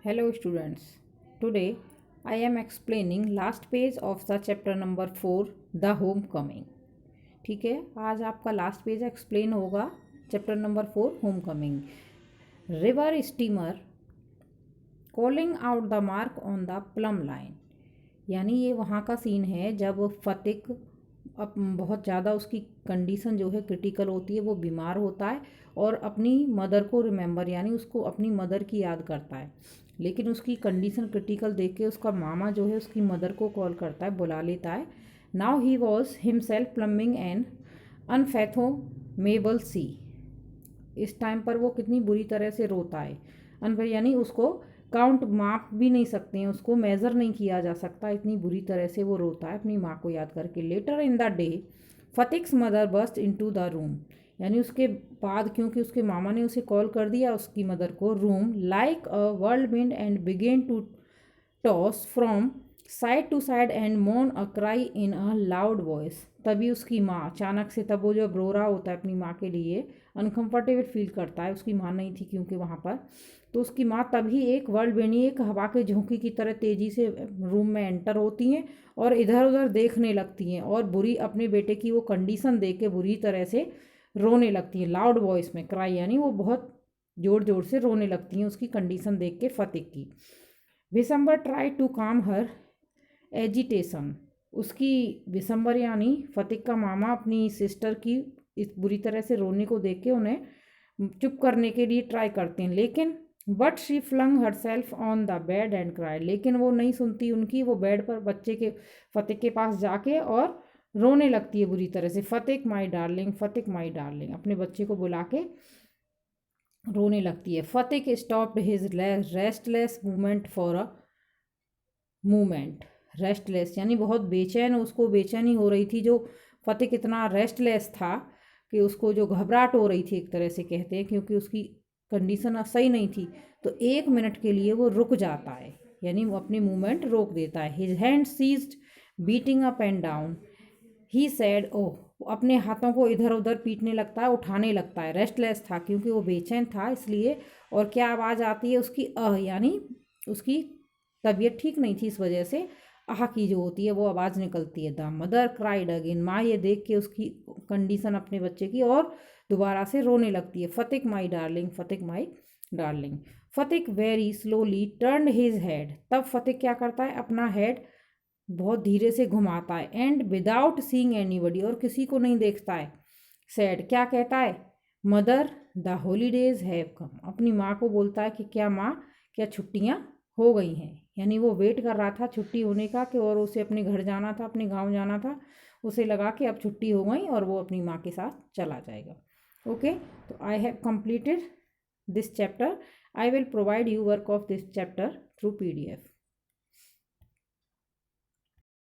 Hello students. Today I am explaining last page of the chapter number 4 The Homecoming. ठीक है, आज आपका last page explain होगा chapter number 4 Homecoming. River steamer calling out the mark on the plum line. यानी ये वहाँ का scene है जब फतिक अब बहुत ज़्यादा उसकी कंडीशन जो है क्रिटिकल होती है, वो बीमार होता है और अपनी मदर को रिमेंबर यानी उसको अपनी मदर की याद करता है. लेकिन उसकी कंडीशन क्रिटिकल देख के उसका मामा जो है उसकी मदर को कॉल करता है, बुला लेता है. Now he was himself plumbing an unfathomable sea. इस टाइम पर वो कितनी बुरी तरह से रोता है. यानी उसको काउंट माप भी नहीं सकते हैं, उसको मेज़र नहीं किया जा सकता, इतनी बुरी तरह से वो रोता है अपनी माँ को याद करके. Later in the day Phatik's mother burst into the room. यानी उसके बाद क्योंकि उसके मामा ने उसे कॉल कर दिया उसकी मदर को, room like a whirlwind and began to toss from side to side and moan a cry in a loud voice. तभी उसकी माँ अचानक से, तब वो जब रो रहा होता है अपनी माँ के लिए, अनकंफर्टेबल फील करता है, उसकी माँ नहीं थी क्योंकि वहाँ पर, तो उसकी माँ तभी एक वर्ल्ड बेनी एक हवा के झोंके की तरह तेज़ी से रूम में एंटर होती हैं और इधर उधर देखने लगती हैं और बुरी अपने बेटे की वो कंडीशन देख के बुरी तरह से रोने लगती हैं. लाउड वॉइस में क्राई यानी वो बहुत ज़ोर ज़ोर से रोने लगती हैं उसकी कंडीशन देख के फतिक की. विशंबर ट्राई टू काम हर एजिटेशन. उसकी विशंबर यानी फतिक का मामा अपनी सिस्टर की इस बुरी तरह से रोने को देख के उन्हें चुप करने के लिए ट्राई करते हैं, लेकिन but she flung herself on the bed and cry. लेकिन वो नहीं सुनती उनकी, वो बेड पर बच्चे के फतिक के पास जाके और रोने लगती है बुरी तरह से. फतिक my darling, Phatik my darling, अपने बच्चे को बुला के रोने लगती है. Phatik stopped his restless movement for a movement. Restless यानी बहुत बेचैन, उसको बेचैनी हो रही थी. जो फतिक इतना रेस्टलेस था कि उसको जो घबराहट हो रही थी एक तरह से कहते हैं, क्योंकि उसकी कंडीशन सही नहीं थी, तो 1 मिनट के लिए वो रुक जाता है, यानी वो अपनी मूवमेंट रोक देता है. His hand ceased beating up and down. He said oh, अपने हाथों को इधर उधर पीटने लगता है, उठाने लगता है. रेस्टलेस था क्योंकि वो बेचैन था इसलिए. और क्या आवाज़ आती है उसकी, यानी उसकी तबीयत ठीक नहीं थी, इस वजह से आह की जो होती है वो आवाज़ निकलती है. The mother cried again. माँ ये देख के उसकी कंडीशन अपने बच्चे की और दोबारा से रोने लगती है. Phatik my darling, Phatik my darling. Phatik very slowly turn his head. तब फतिक क्या करता है, अपना हेड बहुत धीरे से घुमाता है. एंड विदाउट सीइंग एनीबडी, और किसी को नहीं देखता है. सैड क्या कहता है, mother the holidays have come. अपनी माँ को बोलता है कि क्या माँ, क्या छुट्टियाँ हो गई हैं. यानी वो वेट कर रहा था छुट्टी होने का कि, और उसे अपने घर जाना था, अपने गांव जाना था. उसे लगा कि अब छुट्टी हो गई और वो अपनी माँ के साथ चला जाएगा. ओके, तो I have completed this chapter. I will provide you work of this chapter through PDF.